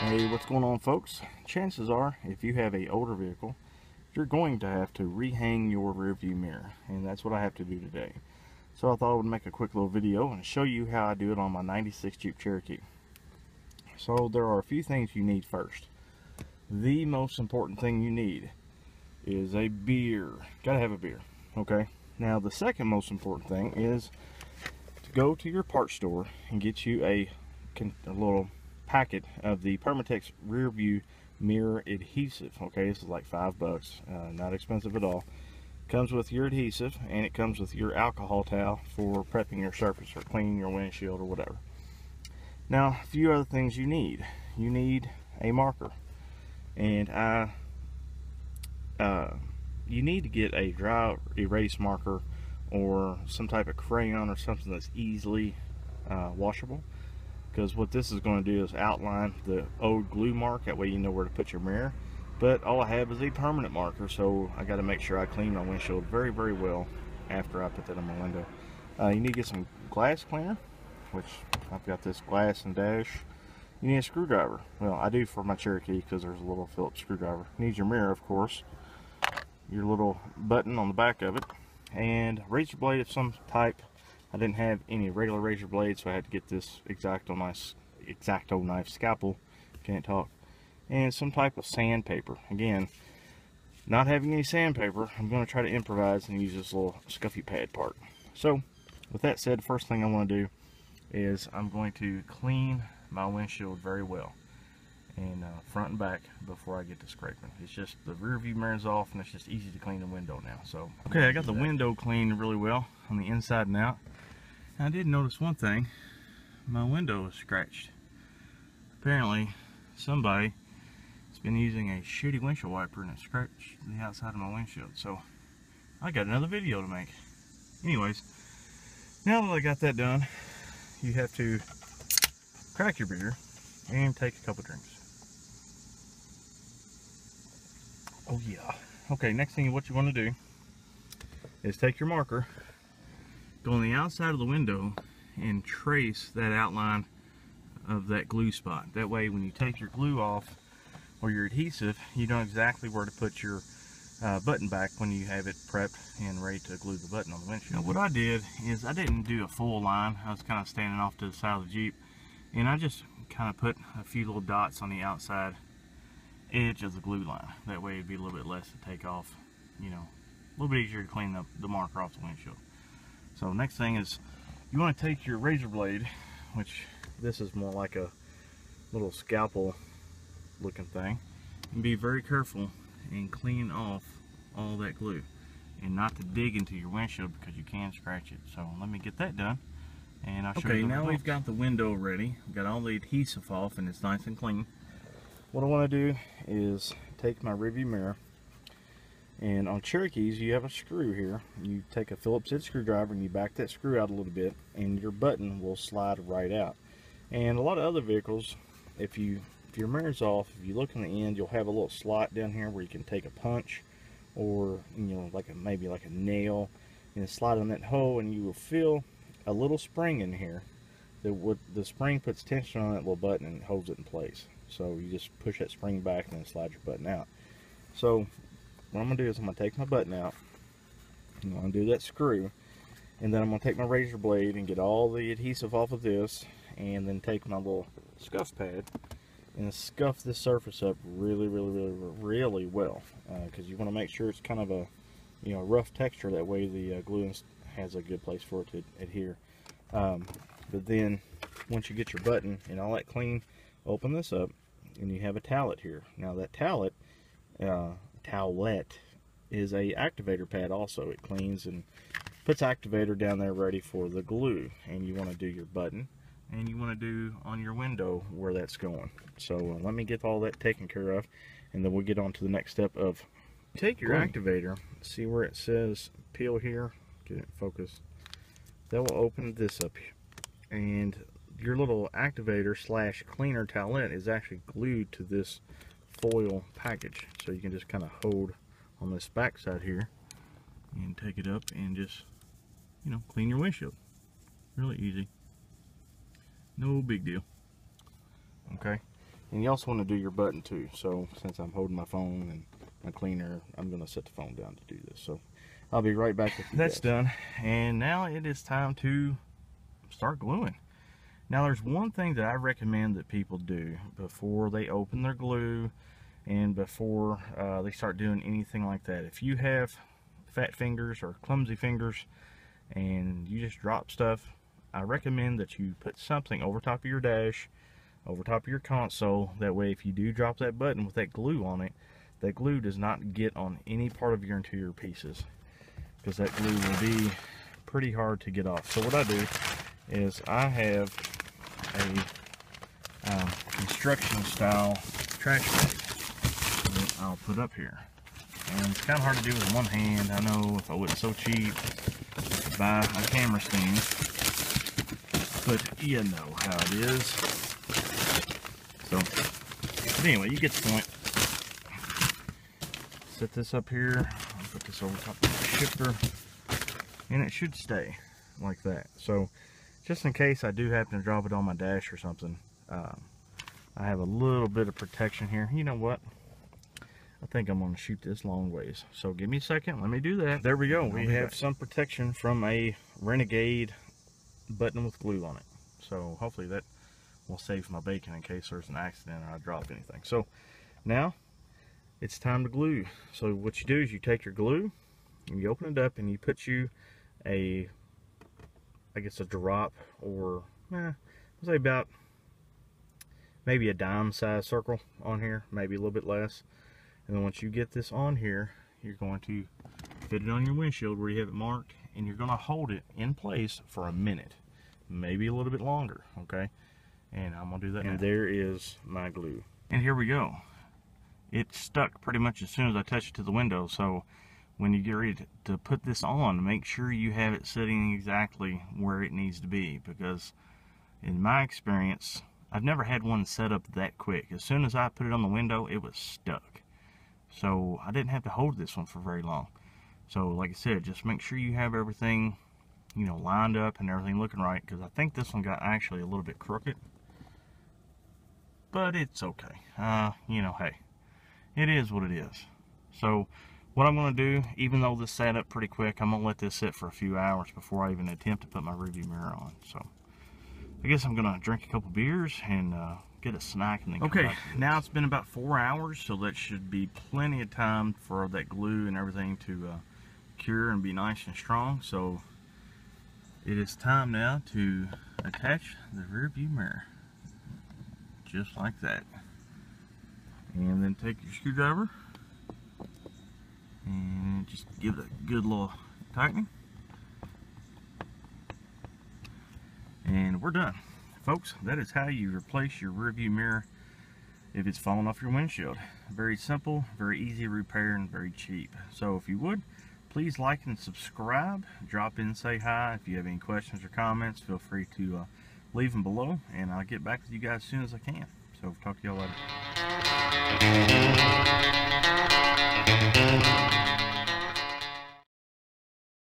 Hey, what's going on, folks? Chances are, if you have a older vehicle, you're going to have to rehang your rear view mirror, and that's what I have to do today. So I thought I would make a quick little video and show you how I do it on my 96 Jeep Cherokee. So there are a few things you need first. The most important thing you need is a beer. Gotta have a beer, okay? Now the second most important thing is to go to your parts store and get you a little packet of the Permatex rear view mirror adhesive. Okay, this is like $5, not expensive at all. Comes with your adhesive, and it comes with your alcohol towel for prepping your surface or cleaning your windshield or whatever. Now, a few other things you need. You need a marker, and you need to get a dry erase marker or some type of crayon or something that's easily washable. Because what this is going to do is outline the old glue mark. That way you know where to put your mirror. But all I have is a permanent marker, so I got to make sure I clean my windshield very, very well after I put that on my window. You need to get some glass cleaner, which I've got this glass and dash. You need a screwdriver. Well, I do for my Cherokee because there's a little Phillips screwdriver. You need your mirror, of course. Your little button on the back of it. And a razor blade of some type. I didn't have any regular razor blades, so I had to get this X-Acto knife scalpel. Can't talk. And some type of sandpaper. Again, not having any sandpaper, I'm going to try to improvise and use this little scuffy pad part. So, with that said, first thing I want to do is I'm going to clean my windshield very well, and front and back, before I get to scraping. It's just the rear view mirror's off, and it's just easy to clean the window now. So, okay, I got the window cleaned really well on the inside and out. I did notice one thing. My window is scratched. Apparently somebody has been using a shitty windshield wiper and it scratched the outside of my windshield. So I got another video to make. Anyways, now that I got that done, you have to crack your beer and take a couple drinks. Oh yeah. Okay, next thing what you want to do is take your marker, go on the outside of the window and trace that outline of that glue spot. That way when you take your glue off or your adhesive, you know exactly where to put your button back when you have it prepped and ready to glue the button on the windshield. Now what I did is I didn't do a full line. I was kind of standing off to the side of the Jeep, and I just kind of put a few little dots on the outside edge of the glue line. That way it'd be a little bit less to take off, you know, a little bit easier to clean up the marker off the windshield. So next thing is you want to take your razor blade, which this is more like a little scalpel looking thing, and be very careful and clean off all that glue, and not to dig into your windshield because you can scratch it. So let me get that done and I'll show you. Okay, now we've got the window ready. We've got all the adhesive off and it's nice and clean. What I want to do is take my rearview mirror, and on Cherokees you have a screw here. You take a Phillips head screwdriver and you back that screw out a little bit, and your button will slide right out. And a lot of other vehicles, if your mirror's off, if you look on the end, you'll have a little slot down here where you can take a punch, or maybe like a nail, and slide on that hole, and you will feel a little spring in here. The spring puts tension on that little button and holds it in place. So you just push that spring back and then slide your button out. So what I'm going to do is I'm going to take my button out, I'm going to do that screw, and then I'm going to take my razor blade and get all the adhesive off of this, and then take my little scuff pad and scuff this surface up really well, because you want to make sure it's kind of a rough texture. That way the glue has a good place for it to adhere. But then once you get your button and all that clean, open this up and you have a towelette here. Now that towelette is a activator pad also. It cleans and puts activator down there ready for the glue, and you want to do your button and you want to do on your window where that's going. So let me get all that taken care of, and then we'll get on to the next step of take your activator. See where it says peel here, get it focused. That will open this up, and your little activator slash cleaner towelette is actually glued to this foil package. So you can just kind of hold on this back side here and take it up and just, clean your windshield. Really easy. No big deal. Okay. And you also want to do your button too. So since I'm holding my phone and my cleaner, I'm going to set the phone down to do this. So I'll be right back with you. That's done. And now it is time to start gluing. Now there's one thing that I recommend that people do before they open their glue and before they start doing anything like that. If you have fat fingers or clumsy fingers and you just drop stuff, I recommend that you put something over top of your dash, over top of your console. That way if you do drop that button with that glue on it, that glue does not get on any part of your interior pieces, because that glue will be pretty hard to get off. So what I do is I have a construction style trash bag that I'll put up here, and it's kind of hard to do with one hand. I know if I wasn't so cheap I could buy a camera stand, but you know how it is. So but anyway, you get the point. Set this up here, I'll put this over top of the shifter, and it should stay like that. So just in case I do happen to drop it on my dash or something, I have a little bit of protection here. You know what? I think I'm going to shoot this long ways. So give me a second. Let me do that. There we go. We have some protection from a Renegade button with glue on it. So hopefully that will save my bacon in case there's an accident or I drop anything. So now it's time to glue. So what you do is you take your glue and you open it up and you put you a, I guess a drop, or I'll say about maybe a dime size circle on here, maybe a little bit less. And then once you get this on here, you're going to fit it on your windshield where you have it marked, and you're going to hold it in place for a minute, maybe a little bit longer. Okay, and I'm going to do that. And there is my glue, and here we go. It stuck pretty much as soon as I touched it to the window. So when you get ready to put this on, make sure you have it sitting exactly where it needs to be, because in my experience, I've never had one set up that quick. As soon as I put it on the window, it was stuck. So I didn't have to hold this one for very long. So like I said, just make sure you have everything, you know, lined up and everything looking right, because I think this one got actually a little bit crooked, but it's okay. You know, hey, it is what it is. So what I'm going to do, even though this sat up pretty quick, I'm going to let this sit for a few hours before I even attempt to put my rearview mirror on. So I guess I'm going to drink a couple beers and get a snack and then come back. Now it's been about 4 hours, so that should be plenty of time for that glue and everything to cure and be nice and strong. So it is time now to attach the rear view mirror, just like that. And then take your screwdriver and just give it a good little tightening. And we're done. Folks, that is how you replace your rear view mirror if it's fallen off your windshield. Very simple, very easy to repair, and very cheap. So if you would, please like and subscribe. Drop in, say hi. If you have any questions or comments, feel free to leave them below, and I'll get back with you guys as soon as I can. So talk to y'all later.